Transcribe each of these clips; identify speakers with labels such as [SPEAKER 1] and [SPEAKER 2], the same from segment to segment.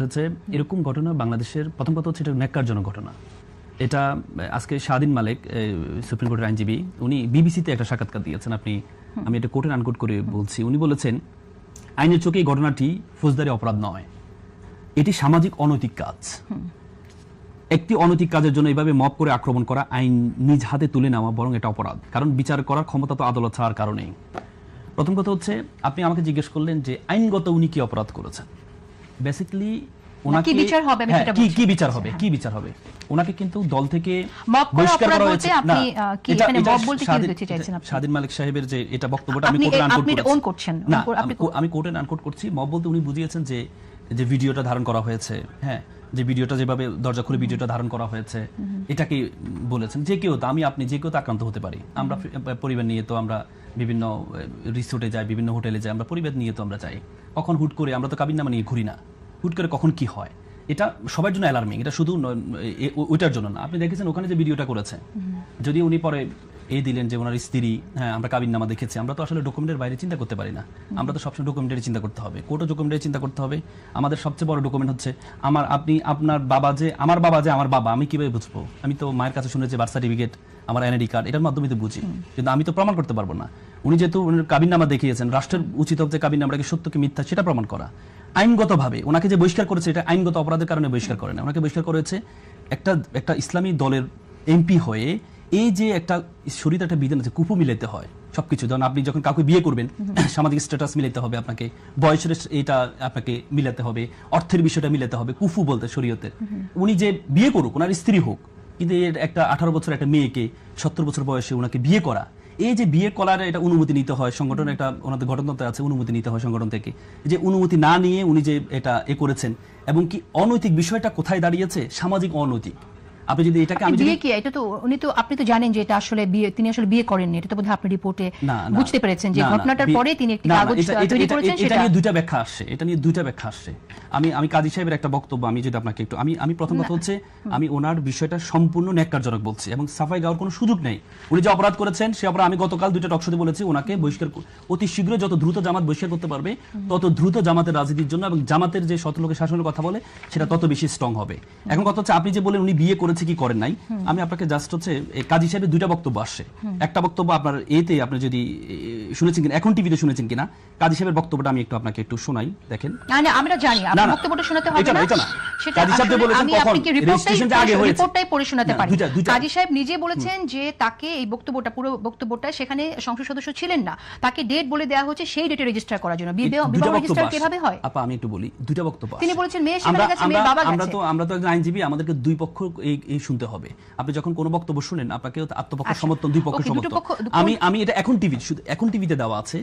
[SPEAKER 1] হচ্ছে এরকম ঘটনা বাংলাদেশের প্রথম কথা হচ্ছে এটা ন্যাক্কারজনক ঘটনা। এটা আজকে শাহদিন মালেক সুপ্রিম কোর্টের আইনজীবী উনি বিবিসিতে একটা সাক্ষাৎকার দিয়েছেন, আমি এটা কোর্টের আনকোট করে বলছি। উনি বলেছেন আইনের চোখে এই ঘটনাটি ফৌজদারি অপরাধ নয়, এটি সামাজিক অনৈতিক কাজ। একটি অনৈতিক কাজের জন্য এইভাবে মব করে আক্রমণ করা, আইন নিজ হাতে তুলে নেওয়া বরং এটা অপরাধ, কারণ বিচার করার ক্ষমতা তো আদালত ছাড়ার কারণেই। প্রথম কথা হচ্ছে আপনি আমাকে জিজ্ঞেস করলেন যে আইনগত উনি কি অপরাধ করেছেন। বেসিক্যালি ওনাকে কি বিচার হবে ওনাকে কিন্তু দল থেকে বহিষ্কার করা হয়েছে। শাহদিন মালিক সাহেবের যে এটা বক্তব্যটা আমি কোর্টে আনকোট করছি। মব বলতে উনি বুঝিয়েছেন যে ভিডিওটা ধারণ করা হয়েছে, হ্যাঁ, যে ভিডিওটা যেভাবে দরজা খুলে ভিডিওটা ধারণ করা হয়েছে এটাকে বলেছেন। যে কেউ তো আপনি যে কেউ তো আক্রান্ত হতে পারি। আমরা পরিবার নিয়ে তো আমরা বিভিন্ন রিসোর্টে যাই, বিভিন্ন হোটেলে যাই, আমরা পরিবার নিয়ে তো আমরা যাই। কখন হুট করে আমরা তো কাবিননামা নিয়ে ঘুরি না, হুট করে কখন কি হয় এটা সবার জন্য অ্যালার্মিং। এটা শুধু ওইটার জন্য না। আপনি দেখেছেন ওখানে যে ভিডিওটা করেছে, যদি উনি পরে দিলেন যে ওনার স্ত্রী, হ্যাঁ আমরা কাবিননামা দেখেছি, আমরা তো আসলে ডকুমেন্টের বাইরে চিন্তা করতে পারি না। আমরা তো সবসময় ডকুমেন্টারি চিন্তা করতে হবে, কোর্টও ডকুমেন্টারি চিন্তা করতে হবে। আমাদের সবচেয়ে বড় ডকুমেন্ট হচ্ছে আপনার বাবা যে আমার বাবা, আমি কিভাবে বুঝবো? আমি তো মায়ের কাছে শুনেছি বার্থ সার্টিফিকেট, আমার এনআইডি কার্ড, এটার মাধ্যমে তো বুঝি, কিন্তু আমি তো প্রমাণ করতে পারবো না। উনি যেহেতু কাবিননামা দেখিয়েছেন, রাষ্ট্রের উচিত হচ্ছে কাবিননামাটাকে সত্য কি মিথ্যা সেটা প্রমাণ করা। আইনগতভাবে ওনাকে যে বহিষ্কার করেছে এটা আইনগত অপরাধের কারণে বহিষ্কার করে না, ওনাকে বহিষ্কার করেছে একটা ইসলামী দলের এমপি হয়ে। এই যে একটা শরীরে একটা বিধান আছে, কুফু মিলাতে হয় সবকিছু। ধরুন আপনি যখন কাউকে বিয়ে করবেন, সামাজিক স্ট্যাটাস মিলাতে হবে, আপনাকে বয়সের এটা আপনাকে মিলাতে হবে, অর্থের বিষয়টা মিলাতে হবে, কুফু বলতে শরীয়তের। উনি যে বিয়ে করুক, ওনার স্ত্রী হোক, কিন্তু একটা 18 বছর একটা মেয়েকে 70 বছর বয়সে ওনাকে বিয়ে করা, এই যে বিয়ে করার এটা অনুমতি নিতে হয় সংগঠন, একটা ওনাদের গঠনতন্ত্র আছে, অনুমতি নিতে হয় সংগঠন থেকে। যে অনুমতি না নিয়ে উনি যে এটা করেছেন, এবং কি অনৈতিক বিষয়টা কোথায় দাঁড়িয়েছে? সামাজিক অনৈতিক। আপনি যদি এটাকে
[SPEAKER 2] আপনি তো জানেন যে এটা আসলে তিনি আসলে বিয়ে করেননি, এটা তো বোধহয় আপনি রিপোর্টে বুঝতে পেরেছেন যে ঘটনাটার পরে তিনি একটি কাগজ তৈরি করেছেন।
[SPEAKER 1] এটা নিয়ে দুইটা ব্যাখ্যা আসছে। আমি কাজী সাহেবের একটা বক্তব্য আমি যদি আপনাকে একটু আমি প্রথম কথা হচ্ছে আমি ওনার বিষয়টা সম্পূর্ণ ন্যাক্কারজনক বলছি, এবং সাফাই গাওয়ার কোনো সুযোগ নেই। উনি যে অপরাধ করেছেন সে অপরাধ আমি গতকাল দুইটা টকশোতে বলেছি, ওনাকে বহিষ্কার অতি শীঘ্র, যত দ্রুত জামাত বহিষ্কার করতে পারবে তত দ্রুত জামাতের রাজনীতির জন্য, এবং জামাতের যে 17 লোকের শাসনের কথা বলে সেটা তত বেশি স্ট্রং হবে। এখন কথা হচ্ছে আপনি যে বলেন উনি বিয়ে করেছে কি করেন নাই, আমি আপনাকে জাস্ট হচ্ছে কাজী সাহেবের দুইটা বক্তব্য আসছে। একটা বক্তব্য আপনার আপনি যদি শুনেছেন কিনা, এখন টিভিতে শুনেছেন কিনা, কাজী সাহেবের বক্তব্যটা আমি আপনাকে একটু শোনাই, দেখেন।
[SPEAKER 2] না আমরা জানি আপনার বক্তব্যটা শোনাতে হবে না, সেটা কাজী সাহেব বলেছেন কখন রেজিস্ট্রেশনটা আগে হয়েছে, রিপোর্টটাই পড়ে শোনাতে পারি। কাজী সাহেব নিজে বলেছেন যে তাকে এই বক্তব্যটা, পুরো বক্তব্যটা সেখানে সংসদ সদস্য ছিলেন না, তাকে ডেট বলে দেওয়া হচ্ছে সেই ডেটে রেজিস্টার করার জন্য। বিবাহ রেজিস্টার কিভাবে হয়?
[SPEAKER 1] আপা আমি একটু বলি, দুইটা বক্তব্য
[SPEAKER 2] তিনি বলেছেন মেয়ে সেখানে গেছে, মেয়ে বাবা গেছে।
[SPEAKER 1] আমরা তো একজন আইনজীবী, আমাদেরকে দুই পক্ষ এই শুনতে হবে। আপনি যখন কোনো বক্তব্য শুনেন আপনাকে আত্মপক্ষ সমর্থন, দুই পক্ষের সমর্থন। আমি এটা এখন টিভিতে দেওয়া আছে,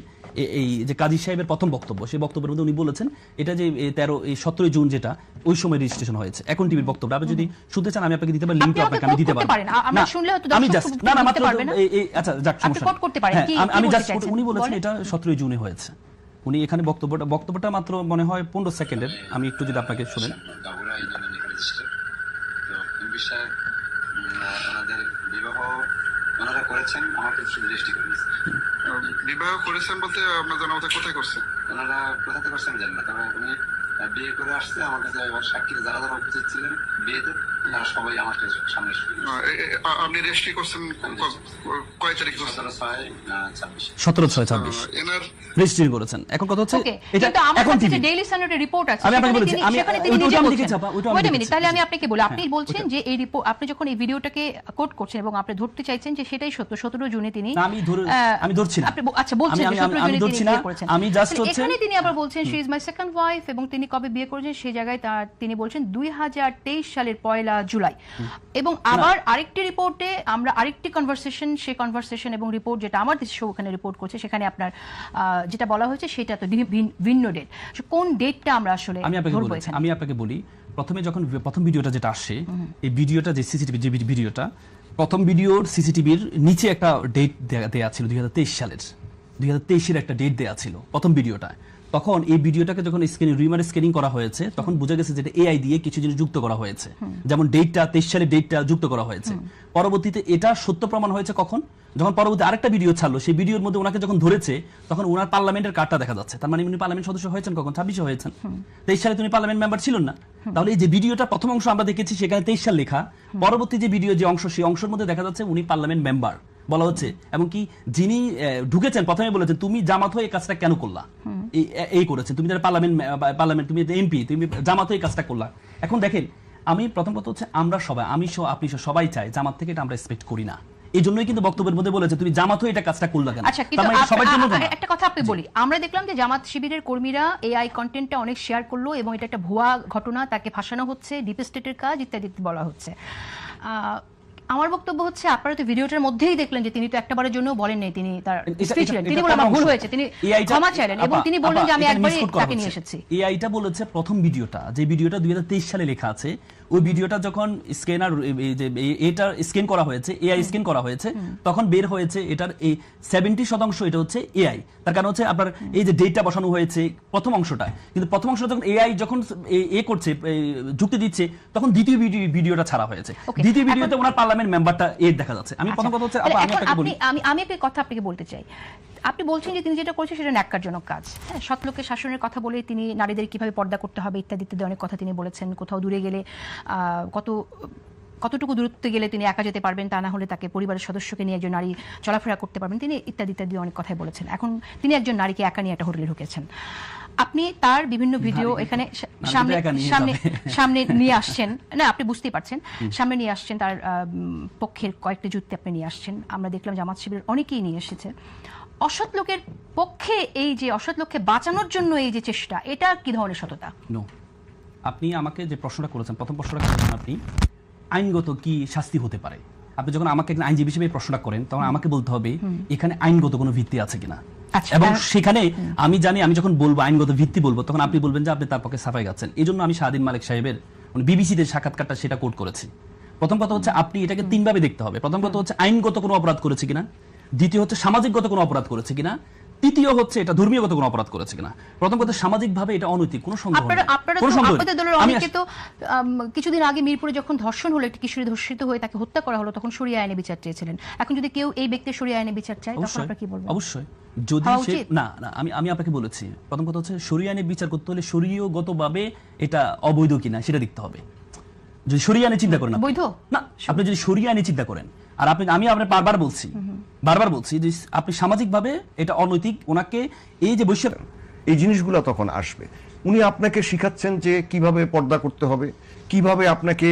[SPEAKER 1] এই যে কাজী সাহেবের প্রথম বক্তব্য, সেই বক্তব্যের মধ্যে উনি বলেছেন এটা যে 17 জুন যেটা ওই সময় রেজিস্ট্রেশন হয়েছে। এখন টিভির বক্তব্য আপনি যদি শুনতে চান আমি আপনাকে দিতে পারি, লিংকটা আপনাকে আমি দিতে পারি।
[SPEAKER 2] আমরা শুনলে হয়তো
[SPEAKER 1] আমি জাস্ট না মাত্র আচ্ছা যাক সমস্যা নেই। আমি জাস্ট উনি বলেছেন এটা 17 জুনে হয়েছে। উনি এখানে বক্তব্যটা মাত্র মনে হয় 15 সেকেন্ডের, আমি একটু যদি আপনাকে শুনেন।
[SPEAKER 3] ওনাদের বিবাহ ওনারা করেছেন, আমাকে শুধু রেজিস্ট্রি করে দিয়েছে।
[SPEAKER 4] বিবাহ করেছেন বলতে আপনার জানা মতে কোথায় করছেন?
[SPEAKER 3] ওনারা কোথাতে করছেন জানেন না, তবে উনি বিয়ে করে আসছে আমার কাছে। এবার সাক্ষীরা যারা উপস্থিত ছিলেন বিয়েতে তারা সবাই আমার সামনে।
[SPEAKER 4] আপনি রেজিস্ট্রি করছেন কয় তারিখ?
[SPEAKER 1] 17/6/26 রেজিস্ট্রি করেছেন। এখন কথা হচ্ছে এটা এখন টিভি ডেইলি স্ট্যান্ডার্ডের রিপোর্ট আছে, আমি আপনাকে বলেছি
[SPEAKER 2] সেখানে তিনি নিজে বলছেন। ওয়েট আ মিনিট, তাহলে আমি আপনাকে বলি, আপনি বলছেন যে এই রিপোর্ট, আপনি যখন এই ভিডিওটাকে কোট করছেন এবং আপনি ধরতে চাইছেন যে সেটাই সত্য, 17 জুনে তিনি,
[SPEAKER 1] আমি ধরছি না,
[SPEAKER 2] আপনি আচ্ছা বলছেন যে 17 জুনে তিনি বিয়ে করেছেন।
[SPEAKER 1] আমি জাস্ট হচ্ছে
[SPEAKER 2] এখানে তিনি আবার বলছেন she is my second wife, এবং তিনি কবে বিয়ে করেছেন সেই জায়গায় তিনি বলছেন 2023 সালের 1 জুলাই। এবং আবার আরেকটি রিপোর্টে আমরা আরেকটি সেই কনভারসেশন এবং রিপোর্ট যেটা আমার দেশ ওখানে রিপোর্ট করছে, সেখানে আপনার যেটা বলা হয়েছে সেটা তো ভিন্ন ডেট। কোন ডেটটা আমরা আসলে ধরবো?
[SPEAKER 1] আমি আপনাকে বলি, প্রথমে যখন প্রথম ভিডিওটা যেটা আসে, এই ভিডিওটা যে সিসিটিভি যে ভিডিওটা, প্রথম ভিডিওর সিসিটিভির নিচে একটা ডেট দেয়া ছিল 2023 সালের, 2023-এর একটা ডেট দেয়া ছিল প্রথম ভিডিওটা। তখন এই ভিডিওটাকে যখন স্ক্যানিং করা হয়েছে তখন বোঝা গেছে যে এআই দিয়ে কিছু জিনিস যুক্ত করা হয়েছে, যেমন ডেটটা 23 সালের ডেটটা যুক্ত করা হয়েছে। পরবর্তীতে এটা সত্য প্রমাণ হয়েছে কখন? যখন পরবর্তী আরেকটা ভিডিও ছাড়লো, সেই ভিডিওর মধ্যে ওনাকে যখন ধরেছে তখন ওনার পার্লামেন্টের কার্ডটা দেখা যাচ্ছে। তার মানে উনি পার্লামেন্ট সদস্য হয়েছেন কখন? 26 হয়েছেন। 23 সালে তুমি পার্লামেন্ট মেম্বার ছিলেন না। তাহলে এই যে ভিডিওটা প্রথম অংশ আমরা দেখেছি সেখানে 23 সাল লেখা, পরবর্তী যে ভিডিও যে অংশ সেই অংশের মধ্যে দেখা যাচ্ছে উনি পার্লামেন্ট মেম্বার বলা হচ্ছে। এবং কি যিনি ঢুকেছেন প্রথমে বলেছেন তুমি জামাত হয়ে এই কাজটা কেন করলা, এই করেছেন তুমি যারা পার্লামেন্ট তুমি এমপি, তুমি জামাত হয়ে এই কাজটা করলা। এখন দেখেন, আমি প্রথম কথা হচ্ছে আমরা সবাই, আমি সহ আপনি সহ সবাই চাই, জামাত থেকে এটা আমরা এক্সপেক্ট করি না। এই জন্যই কিন্তু বক্তব্যের মধ্যে বলেছে তুমি জামাত হয়ে এটা কাজটা করলা কেন।
[SPEAKER 2] আচ্ছা, কিন্তু একটা কথা আপনি বলি, আমরা দেখলাম যে জামাত শিবিরের কর্মীরা এআই কন্টেন্টটা অনেক শেয়ার করলো এবং এটা একটা ভুয়া ঘটনা, তাকে ফাঁসানো হচ্ছে, ডিপ স্টেটের কাজ ইত্যাদি বলা হচ্ছে। আমার বক্তব্য হচ্ছে আপনারা তো ভিডিওটার মধ্যেই দেখলেন যে তিনি তো একবারের জন্য বলেন নাই, তিনি তার স্ত্রী ছিলেন, তিনি বলেন আমার ভুল হয়েছে, তিনি ক্ষমা চাইলেন এবং তিনি বললেন যে আমি একবারই তাকে নিয়ে এসেছি।
[SPEAKER 1] এআইটা বলেছে প্রথম ভিডিওটা, যে ভিডিওটা 2023 সালে লেখা আছে, ওই ভিডিওটা যখন স্ক্যানার এটা স্ক্যান করা হয়েছে, এআই স্ক্যান করা হয়েছে, তখন বের হয়েছে এটার এই 70% এটা হচ্ছে এআই। তার কারণ হচ্ছে আপনার এই যে ডেটা বসানো হয়েছে প্রথম অংশটা, কিন্তু প্রথম অংশটা যখন এআই যখন করছে যুক্তি দিচ্ছে তখন দ্বিতীয় ভিডিওটা ছাড়া হয়েছে। দ্বিতীয় ভিডিওতে ওনার পার্লামেন্ট মেম্বারটা দেখা যাচ্ছে। আমি প্রথম কথা হচ্ছে
[SPEAKER 2] আমি একটা কথা আপনাকে বলতে চাই। আপনি বলছেন যে তিনি যেটা করেছেন সেটা ন্যাক্কারজনক কাজ। হ্যাঁ, সৎ লোকের শাসনের কথা বলে তিনি নারীদের কিভাবে পর্দা করতে হবে ইত্যাদি ইত্যাদি অনেক কথা তিনি বলেছেন। কোথাও দূরে গেলে কতটুকু দূরত্বে গেলে তিনি একা যেতে পারবেন, তা না হলে তাকে পরিবারের সদস্যকে নিয়ে একজন নারী চলাফেরা করতে পারবেন, তিনি ইত্যাদি ইত্যাদি অনেক কথাই বলেছেন। এখন তিনি একজন নারীকে একা নিয়ে একটা হোটেলে ঢুকেছেন। আপনি তার বিভিন্ন ভিডিও এখানে সামনে নিয়ে আসছেন, না আপনি বুঝতেই পারছেন, সামনে নিয়ে আসছেন, তার পক্ষের কয়েকটি যুক্তি আপনি নিয়ে আসছেন। আমরা দেখলাম জামাত শিবিরের অনেকেই নিয়ে এসেছে। অসৎ লোকের পক্ষে এই যে অসৎ লোককে বাঁচানোর জন্য এই যে চেষ্টা, এটা কি ধরনের সততা?
[SPEAKER 1] নো, আপনি আমাকে যে প্রশ্নটা করেছেন, প্রথম প্রশ্নটা করেছেন আপনি আইনগত কি শাস্তি হতে পারে। আপনি যখন আমাকে একজন আইনজীবী হিসেবে প্রশ্নটা করেন তখন আমাকে বলতে হবে এখানে আইনগত কোনো ভিত্তি আছে কিনা। এবং সেখানে আমি জানি আমি যখন বলবো আইনগত ভিত্তি বলবো তখন আপনি বলবেন যে আপনি তার পক্ষে সাফাই গাচ্ছেন। এই জন্য আমি শাহদিন মালিক সাহেবের বিবিসিতে সাক্ষাৎকারটা সেটা কোট করেছি। প্রথম কথা হচ্ছে আপনি এটাকে তিনভাবে দেখতে হবে। প্রথম কথা হচ্ছে আইনগত কোনো অপরাধ করেছে কিনা, দ্বিতীয় হচ্ছে সামাজিকগত কোনো অপরাধ করেছে কিনা, তৃতীয় হচ্ছে এটা ধর্মীয়গত কোনো অপরাধ করেছে কিনা। প্রথম কথা সামাজিকভাবে এটা অনৈতিক, কোনো সন্দেহ নেই।
[SPEAKER 2] আপনাদের দলের অনেকে তো কিছুদিন আগে মিরপুরে যখন ধর্ষণ হলো, একটি কিশোরী ধর্ষিত হয়ে তাকে হত্যা করা হলো, তখন শরিয়া আইনে বিচার চেয়েছিলেন। এখন যদি কেউ এই ব্যক্তির শরিয়া আইনে বিচার চায় তখন আপনারা কি বলবেন?
[SPEAKER 1] অবশ্যই, যদি সে না আমি আপনাকে বলেছি, প্রথম কথা হচ্ছে শরিয়া আইনে বিচার করতে হলে শরীয়গতভাবে এটা অবৈধ কিনা সেটা দেখতে হবে। যদি শরিয়া আইনে চিন্তা করেন
[SPEAKER 2] বৈধ না,
[SPEAKER 1] আপনি যদি শরিয়া আইনে চিন্তা করেন, আর আমি আপনার বারবার বলছি যে আপনি সামাজিকভাবে এটা অনৈতিক, ওনাকে এই যে বৈশ্য
[SPEAKER 5] এই জিনিসগুলো তখন আসবে। উনি আপনাকে শিখাচ্ছেন যে কিভাবে পর্দা করতে হবে, কিভাবে আপনাকে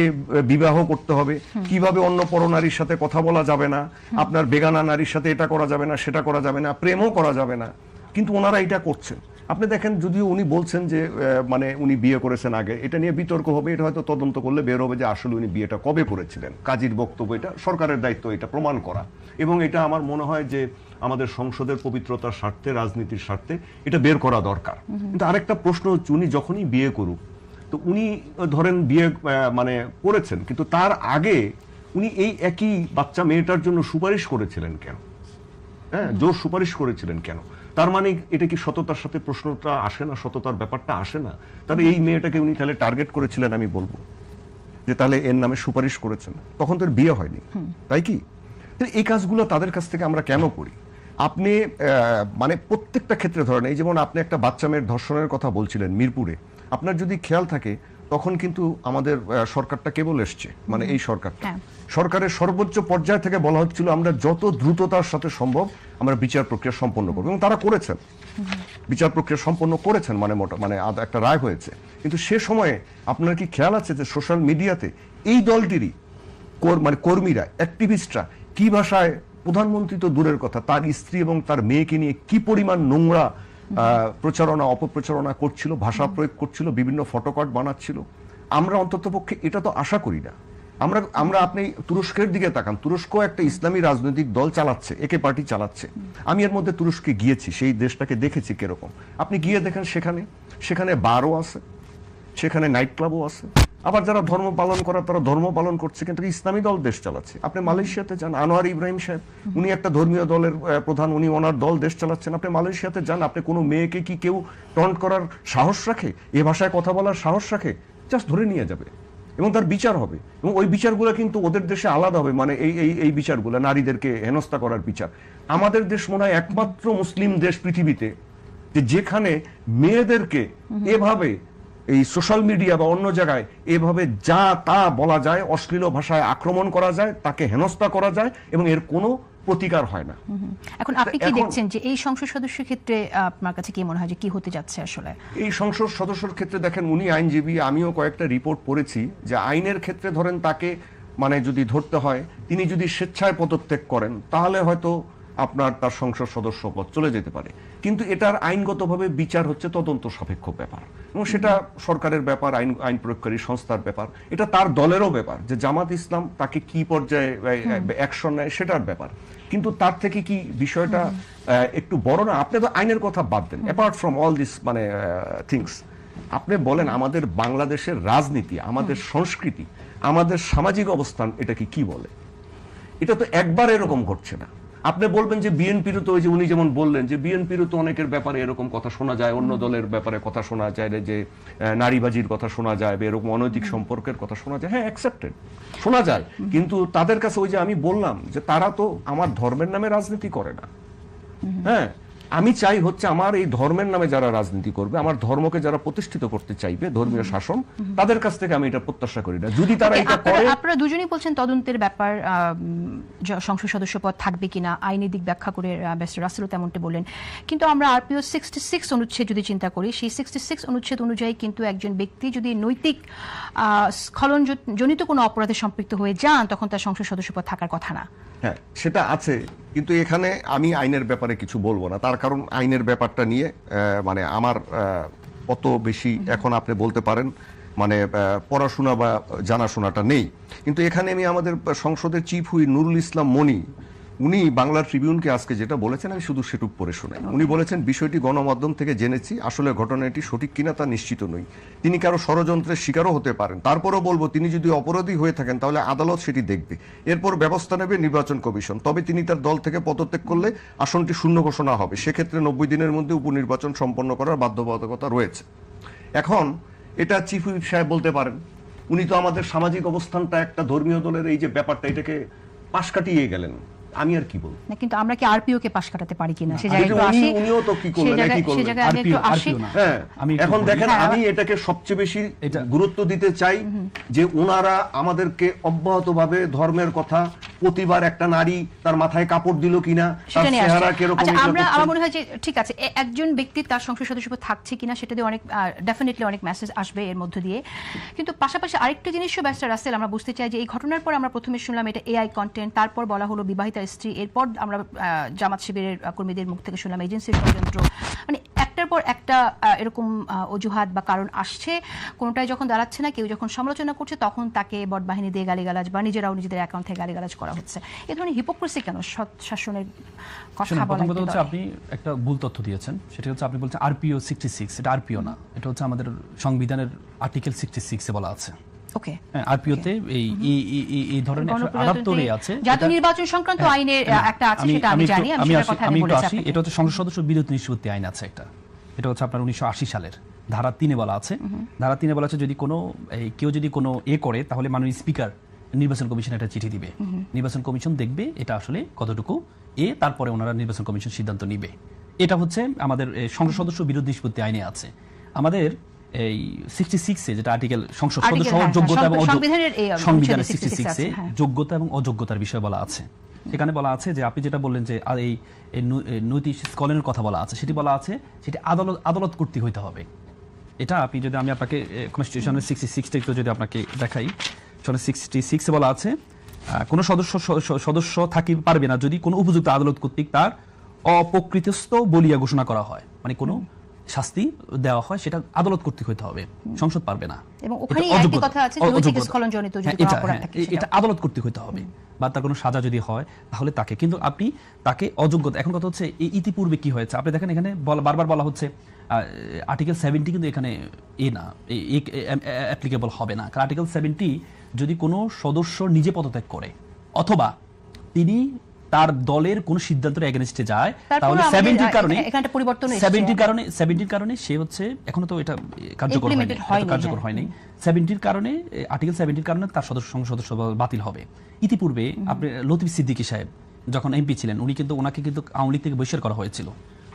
[SPEAKER 5] বিবাহ করতে হবে, কিভাবে অন্য পরনারীর সাথে কথা বলা যাবে না, আপনার বেগানা নারীর সাথে এটা করা যাবে না, সেটা করা যাবে না, প্রেমও করা যাবে না, কিন্তু ওনারা এটা করছেন। আপনি দেখেন, যদিও উনি বলছেন যে মানে উনি বিয়ে করেছেন আগে, এটা নিয়ে বিতর্ক হবে, এটা হয়তো তদন্ত করলে বের হবে যে আসলে উনি বিয়েটা কবে করেছিলেন। কাজীর বক্তব্য, এটা সরকারের দায়িত্ব এটা প্রমাণ করা, এবং এটা আমার মনে হয় যে আমাদের সংসদের পবিত্রতার স্বার্থে, রাজনীতির স্বার্থে এটা বের করা দরকার। কিন্তু আরেকটা প্রশ্ন হচ্ছে, উনি যখনই বিয়ে করুক, তো উনি ধরেন বিয়ে মানে করেছেন, কিন্তু তার আগে উনি এই একই বাচ্চা মেয়েটার জন্য সুপারিশ করেছিলেন কেন? হ্যাঁ, জোর সুপারিশ করেছিলেন কেন? তার মানে এটা কি সততার সাথে প্রশ্নটা আসে না, সততার ব্যাপারটা আসে না? তাহলে এই মেয়েটাকে উনি তাহলে টার্গেট করেছিলেন, আমি বলবো যে তাহলে এর নামে সুপারিশ করেছেন, তখন তো বিয়ে হয়নি, তাই কি? এই কাজগুলো তাদের কাছ থেকে আমরা কেন করি? আপনি মানে প্রত্যেকটা ক্ষেত্রে ধরেন, এই যেমন আপনি একটা বাচ্চা মেয়ের ধর্ষণের কথা বলছিলেন মিরপুরে, আপনার যদি খেয়াল থাকে তখন কিন্তু আমাদের সরকারটা কেবল এসছে, মানে এই সরকারটা, সরকারের সর্বোচ্চ পর্যায় থেকে বলা হচ্ছিল আমরা যত দ্রুততার সাথে সম্ভব আমরা বিচার প্রক্রিয়া সম্পন্ন করবো, এবং তারা করেছেন, বিচার প্রক্রিয়া সম্পন্ন করেছেন, মানে একটা রায় হয়েছে। কিন্তু সে সময়ে আপনার কি খেয়াল আছে যে সোশ্যাল মিডিয়াতে এই দলটিরই মানে কর্মীরা, অ্যাক্টিভিস্টরা কি ভাষায়, প্রধানমন্ত্রী তো দূরের কথা, তার স্ত্রী এবং তার মেয়েকে নিয়ে কি পরিমাণ নোংরা প্রচারণা, অপপ্রচারণা করছিল, ভাষা প্রয়োগ করছিল, বিভিন্ন ফটোকার্ড বানাচ্ছিল। আমরা অন্ততপক্ষে এটা তো আশা করি না। আমরা আপনি তুরস্কের দিকে তাকান, তুরস্ক একটা ইসলামী রাজনৈতিক দল চালাচ্ছে, একে পার্টি চালাচ্ছে। আমি এর মধ্যে তুরস্কে গিয়েছি, সেই দেশটাকে দেখেছি কিরকম। আপনি গিয়ে দেখেন সেখানে বারও আছে, সেখানে নাইট ক্লাবও আছে, আবার যারা ধর্ম পালন করা তারা ধর্ম পালন করছে, কিন্তু ইসলামী দল দেশ চালাচ্ছে। আপনি মালয়েশিয়াতে যান, আনোয়ার ইব্রাহিম সাহেব, উনি একটা ধর্মীয় দলের প্রধান, উনি ওনার দল দেশ চালাচ্ছেন। আপনি মালয়েশিয়াতে যান, আপনি কোনো মেয়েকে কি কেউ টন্ট করার সাহস রাখে, এ ভাষায় কথা বলার সাহস রাখে? জাস্ট ধরে নিয়ে যাবে। এবং তার বিচার হবে, এবং ওই বিচারগুলো কিন্তু ওদের দেশে আলাদা হবে, মানে এই বিচারগুলো নারীদেরকে হেনস্থা করার বিচার। আমাদের দেশ মনে হয় একমাত্র মুসলিম দেশ পৃথিবীতে যেখানে মেয়েদেরকে এভাবে এই সোশ্যাল মিডিয়া বা অন্য জায়গায় এভাবে যা তা বলা যায়, অশ্লীল ভাষায় আক্রমণ করা যায়, তাকে হেনস্থা করা যায় এবং এর কোনো প্রতিকার হয় না।
[SPEAKER 2] এখন আপনি কি দেখছেন যে এই সংসদ সদস্যের ক্ষেত্রে আপনার কাছে কি মনে হয় যে কি হতে যাচ্ছে আসলে?
[SPEAKER 5] এই সংসদ সদস্যর ক্ষেত্রে দেখেন, উনি আইনজীবী, আমিও কয়েকটা রিপোর্ট পড়েছি যে আইনের ক্ষেত্রে ধরেন তাকে মানে যদি ধরতে হয়, তিনি যদি স্বেচ্ছায় পদত্যাগ করেন তাহলে হয়তো আপনার তার সংসদ সদস্য পদ চলে যেতে পারে, কিন্তু এটার আইনগতভাবে বিচার হচ্ছে তদন্ত সাপেক্ষ ব্যাপার, এবং সেটা সরকারের ব্যাপার, আইন প্রয়োগকারী সংস্থার ব্যাপার, এটা তার দলেরও ব্যাপার যে জামাত ইসলাম তাকে কি পর্যায়ে অ্যাকশন নেয় সেটার ব্যাপার। কিন্তু তার থেকে কি বিষয়টা একটু বড় না? আপনি তো আইনের কথা বাদ দেন, অ্যাপার্ট ফ্রম অল দিস মানে থিংস, আপনি বলেন আমাদের বাংলাদেশের রাজনীতি, আমাদের সংস্কৃতি, আমাদের সামাজিক অবস্থান এটা কি বলে? এটা তো একবার এরকম ঘটছে না। আপনি বলবেন যে বিএনপিরও তো, ওই যে উনি যেমন বললেন যে বিএনপিরও তো অনেকের ব্যাপারে এরকম কথা শোনা যায়, অন্য দলের ব্যাপারে কথা শোনা যায়, যে নারীবাজির কথা শোনা যায়, বা এরকম অনৈতিক সম্পর্কের কথা শোনা যায়, হ্যাঁ অ্যাকসেপ্টেড, শোনা যায়, কিন্তু তাদের কাছে ওই যে আমি বললাম যে তারা তো আমার ধর্মের নামে রাজনীতি করে না। হ্যাঁ, আমি চাই হচ্ছে আমার এই ধর্মের নামে যারা রাজনীতি করবে, আমার ধর্মকে যারা প্রতিষ্ঠিত করতে চাইবে, ধর্মীয় শাসন, তাদের কাছ থেকে আমি এটা প্রত্যাশা করি না। যদি তারা এটা করে,
[SPEAKER 2] আপনারা দুজনেই বলছেন তদন্তের ব্যাপার, সংসদ সদস্য পদ থাকবে কিনা আইনি দিক ব্যাখ্যা করে ব্যারিস্টার রাসেলও তেমনটি বললেন, কিন্তু আমরা আরপিও 66 অনুচ্ছেদ যদি চিন্তা করি, সেই 66 অনুচ্ছেদ অনুযায়ী কিন্তু একজন ব্যক্তি যদি নৈতিক স্খলন জনিত কোনো অপরাধে সম্পৃক্ত হয়ে যান, তখন তার সংসদ সদস্য পদ থাকার কথা না।
[SPEAKER 5] হ্যাঁ, সেটা আছে, কিন্তু এখানে আমি আইনের ব্যাপারে কিছু বলবো না, তার কারণ আইনের ব্যাপারটা নিয়ে মানে আমার অত বেশি এখন আপনি বলতে পারেন মানে পড়াশোনা বা জানাশোনাটা নেই। কিন্তু এখানে আমি আমাদের সংসদের চিফ হুইপ নুরুল ইসলাম মনি, উনি বাংলা ট্রিবিউনকে আজকে যেটা বলেছেন আমি শুধু সেটুক পড়ে শোনাই। উনি বলেছেন, বিষয়টি গণমাধ্যম থেকে জেনেছি, আসলে ঘটনাটি সঠিক কিনা তা নিশ্চিত নই, তিনি কারো ষড়যন্ত্রের শিকারও হতে পারেন, তারপরেও বলবো তিনি যদি অপরাধী হয়ে থাকেন তাহলে আদালত সেটি দেখবে, এরপর ব্যবস্থা নেবে নির্বাচন কমিশন, তবে তিনি তার দল থেকে পদত্যাগ করলে আসনটি শূন্য ঘোষণা হবে, সেক্ষেত্রে 90 দিনের মধ্যে উপনির্বাচন সম্পন্ন করার বাধ্যবাধকতা রয়েছে। এখন এটা চিফ হুইপ সাহেব বলতে পারেন, উনি তো আমাদের সামাজিক অবস্থানটা একটা ধর্মীয় দলের এই যে ব্যাপারটা, এটাকে পাশ কাটিয়ে গেলেন, আমি আর কি বলবো
[SPEAKER 2] না, কিন্তু আমরা কি আরপিও কে পাশ কাটাতে পারি কিনা সে জায়গায় একটু আসি।
[SPEAKER 5] উনিও তো কি করলেন, একই করলেন।
[SPEAKER 2] সে জায়গায় আমি একটু আসি।
[SPEAKER 5] হ্যাঁ, এখন দেখেন, আমি এটাকে সবচেয়ে বেশি গুরুত্ব দিতে চাই যে ওনারা আমাদেরকে অব্যাহতভাবে ধর্মের কথা, প্রতিবার একটা নারী তার মাথায় কাপড় দিল কিনা, তার চেহারা কিরকম,
[SPEAKER 2] আমার মনে হয় যে ঠিক আছে, একজন ব্যক্তি তার সংসদ সদস্য থাকছে কিনা সেটা দিয়ে অনেক ডেফিনেটলি অনেক মেসেজ আসবে এর মধ্য দিয়ে, কিন্তু পাশাপাশি আরেকটা জিনিসও ব্যারিস্টার রাসেল আমরা বুঝতে চাই যে এই ঘটনার পর আমরা প্রথমে শুনলাম এটা এআই কন্টেন্ট, তারপর বলা হলো বিবাহিতা স্ত্রী, এরপর আমরা জামাত শিবিরের কর্মীদের মুখ থেকে শুনলাম এজেন্সির ষড়যন্ত্র, মানে একটার পর একটা এরকম অজুহাত বা কারণ আসছে, কোনটাই যখন দাঁড়াচ্ছে না, কেউ যখন সমালোচনা করছে তখন তাকে বটবাহিনী দিয়ে গালিগালাজ বা নিজেরাও নিজেদের অ্যাকাউন্ট থেকে গালিগালাজ করা হচ্ছে। এই ধরনের হিপোক্রেসি কেন? সৎ শাসনের কথা বলা
[SPEAKER 1] হচ্ছে, আপনি একটা ভুল তথ্য দিয়েছেন, সেটা হচ্ছে আপনি বলছেন আরপিও 66, এটা আরপিও না, এটা হচ্ছে আমাদের সংবিধানের আর্টিকেল 66 এ বলা আছে।
[SPEAKER 2] ওকে,
[SPEAKER 1] আরপিওতে এই ধরনের 78 এ আছে,
[SPEAKER 2] জাতীয় নির্বাচন সংক্রান্ত আইনের একটা আছে, সেটা আমি জানি, আমি সেটার কথা বলেছি।
[SPEAKER 1] এটা হচ্ছে সংসদ সদস্য বিরোধ নিষ্পত্তি আইন আছে একটা, এটা হচ্ছে আপনার 1980 সালের ধারা 3 এ বলা আছে। ধারা 3 এ বলা আছে যদি কোনো কেউ যদি কোনো করে তাহলে মাননীয় স্পিকার নির্বাচন কমিশন একটা চিঠি দিবে, নির্বাচন কমিশন দেখবে এটা আসলে কতটুকু তারপরে ওনারা নির্বাচন কমিশন সিদ্ধান্ত নিবে। এটা হচ্ছে আমাদের সংসদ সদস্য বিরোধ নিষ্পত্তি আইনে আছে। আমাদের এই 66 এ যেটা আর্টিকেল সংসদ সদস্য যোগ্যতা এবং সংবিধানের 66 এ যোগ্যতা এবং অযোগ্যতার বিষয় বলা আছে। সেখানে বলা আছে যে আপনি যেটা বললেন যে এই নৈতিক স্কলনের কথা বলা আছে, সেটি বলা আছে সেটি আদালত কর্তৃক হইতে হবে। এটা আপনি যদি আমি আপনাকে কনস্টিটিউশনের 66 টা যদি আপনাকে দেখাই, 66 এ বলা আছে কোন সদস্য থাকিতে পারবে না যদি কোনো উপযুক্ত আদালত কর্তৃক তার অপকৃতস্থ বলিয়া ঘোষণা করা হয়, মানে কোনো শাস্তি দেওয়া হয়, সেটা আদালত কর্তৃক হইতে হবে, সংসদ পারবে না।
[SPEAKER 2] এবং ওখানেই একই কথা আছে যে নৈতিক স্খলনজনিত যদি কোনো অপরাধ থাকে
[SPEAKER 1] এটা আদালত কর্তৃক হইতে হবে, বা তার কোনো সাজা যদি হয় তাহলে তাকে, কিন্তু আপনি তাকে অযোগ্যতা, এখন কথা হচ্ছে ইতিপূর্বে কি হয়েছে আপনি দেখেন, এখানে বারবার বলা হচ্ছে আর্টিকেল 70 কিন্তু এখানে না অ্যাপ্লিকেবল হবে না, কারণ আর্টিকেল 70 যদি কোনো সদস্য নিজে পদত্যাগ করে অথবা তিনি তার দলের কোন সিদ্ধান্তের এগেইনস্টে যায়,
[SPEAKER 2] তারপরে
[SPEAKER 1] তাহলে
[SPEAKER 2] আমাদের
[SPEAKER 1] 70 কারণে
[SPEAKER 2] এখানে একটা পরিবর্তন এসেছে।
[SPEAKER 1] 70 কারণে সে হচ্ছে এখনো তো এটা কার্যকর হয়নি,
[SPEAKER 2] Implemented হয়নি,
[SPEAKER 1] কার্যকর হয়নি। 70 কারণে, আর্টিকেল 70 কারণে তার সংসদ সদস্য বাতিল হবে। ইতিপূর্বে আপনি লতিফ সিদ্দিকী সাহেব যখন এমপি ছিলেন, উনি কিন্তু ওনাকে কিন্তু আওয়ামী লীগ থেকে বহিষ্কার করা হয়েছিল।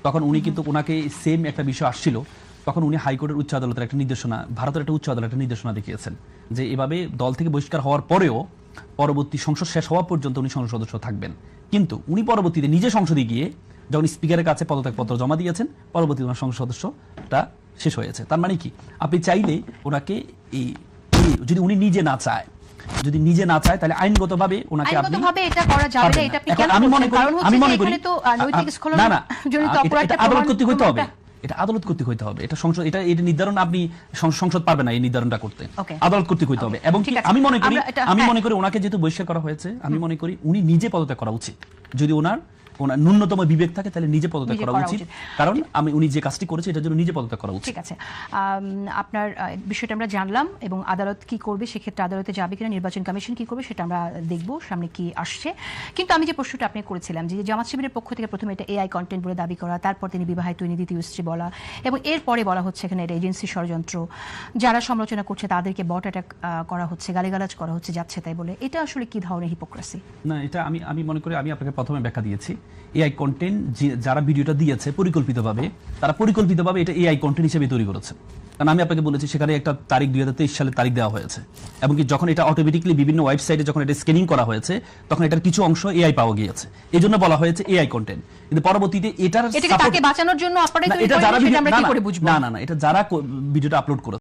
[SPEAKER 1] তখন উনি কিন্তু ওনাকে সেম একটা বিষয় আসছিল, তখন উনি হাইকোর্টের উচ্চ আদালতের একটা নির্দেশনা, ভারতের একটা উচ্চ আদালতের একটা নির্দেশনা দেখিয়েছেন যে এভাবে দল থেকে বহিষ্কার হওয়ার পরেও পরবর্তী সংসদ শেষ হওয়া পর্যন্ত উনি সংসদ সদস্য থাকবেন। কিন্তু উনি পরবর্তীতে নিজে সংসদে গিয়ে যখন স্পিকারের কাছে পদত্যাগপত্র জমা দিয়েছেন, পরবর্তীতে ওনার সংসদ সদস্যটা শেষ হয়েছে। তার মানে কি, আপনি চাইলে ওনাকে যদি উনি নিজে না চায়, যদি নিজে না চায়, তাহলে আইনগতভাবে ওনাকে আপনি
[SPEAKER 2] আইনগতভাবে এটা করা যাবে না। এটা আপনি
[SPEAKER 1] এখন
[SPEAKER 2] কেন
[SPEAKER 1] আমি মনে
[SPEAKER 2] বলছেন?
[SPEAKER 1] করি,
[SPEAKER 2] কারণ হচ্ছে
[SPEAKER 1] আমি
[SPEAKER 2] যে
[SPEAKER 1] মনে করি
[SPEAKER 2] এখানে তো নৈতিক স্খলন
[SPEAKER 1] না না
[SPEAKER 2] জনিত অপরাধটা
[SPEAKER 1] এটা আদালত কর্তৃক হইতে হবে,
[SPEAKER 2] প্রমাণটা-
[SPEAKER 1] এটা আদালত কর্তৃক হইতে হবে, এটা সংসদ, এটা নির্ধারণ আপনি সংসদ পারবে না এই নির্ধারণটা করতে,
[SPEAKER 2] Okay.
[SPEAKER 1] আদালত কর্তৃক হইতে হবে। এবং
[SPEAKER 2] ঠিক আছে।
[SPEAKER 1] আমি মনে করি,
[SPEAKER 2] আমরা এটা-
[SPEAKER 1] মনে করি ওনাকে যেহেতু বহিষ্কার করা হয়েছে, আমি মনে করি উনি নিজে পদত্যাগ করা উচিত। যদি ওনার ন্যূনতম বিবেক থাকে তাহলে নিজে পদত্যাগ
[SPEAKER 2] নিজে
[SPEAKER 1] করা
[SPEAKER 2] করা
[SPEAKER 1] উচিত,
[SPEAKER 2] উচিত।
[SPEAKER 1] কারণ উনি যে কাজটি করেছে এটার জন্য নিজে পদত্যাগ করা উচিত।
[SPEAKER 2] ঠিক আছে, আপনার বিষয়টা আমরা জানলাম এবং আদালত কি করবে, সেক্ষেত্রে আদালতে যাবে কিনা, নির্বাচন কমিশন কি করবে সেটা আমরা দেখব, সামনে কি আসছে। কিন্তু আমি যে প্রশ্নটা আপনি করেছিলাম যে জামাত শিবিরের পক্ষ থেকে প্রথমে এটা এআই কন্টেন্ট বলে দাবি করা, তারপর তিনি বিবাহিত, ইনি দ্বিতীয় স্ত্রী বলা, এবং এরপরে বলা হচ্ছে এখানে এটা এজেন্সি ষড়যন্ত্র, যারা সমালোচনা করছে তাদেরকে বট অ্যাটাক করা হচ্ছে, গালিগালাজ করা হচ্ছে যাচ্ছে তাই বলে, এটা আসলে কি ধরনের হিপোক্রেসি?
[SPEAKER 1] না, এটা আমি মনে করি, আমি আপনাকে প্রথমে ব্যাখ্যা দিয়েছি, এআই কন্টেন্ট যারা ভিডিওটা দিয়েছে পরিকল্পিতভাবে, তারা পরিকল্পিতভাবে এটা এআই কন্টেন্ট হিসেবে তৈরি করেছে। কারণ আমি আপনাকে বলেছি সেখানে একটা তারিখ 2023 সালের তারিখ দেওয়া হয়েছে, এবং কি যখন এটা অটোমেটিক্যালি বিভিন্ন ওয়েবসাইটে যখন এটা স্ক্যানিং করা হয়েছে, তখন এটার কিছু অংশ এআই পাওয়া গিয়েছে, এই জন্য বলা হয়েছে এআই কন্টেন্ট। কিন্তু পরবর্তীতে এটার
[SPEAKER 2] এটাকে তাকে বাঁচানোর জন্য আপনারা
[SPEAKER 1] না,
[SPEAKER 2] তৈরি
[SPEAKER 1] এটা
[SPEAKER 2] করেন,
[SPEAKER 1] যারা
[SPEAKER 2] সেটা আমরা কি
[SPEAKER 1] না,
[SPEAKER 2] করে বুঝবো?
[SPEAKER 1] না, এটা যারা ভিডিওটা আপলোড করেছে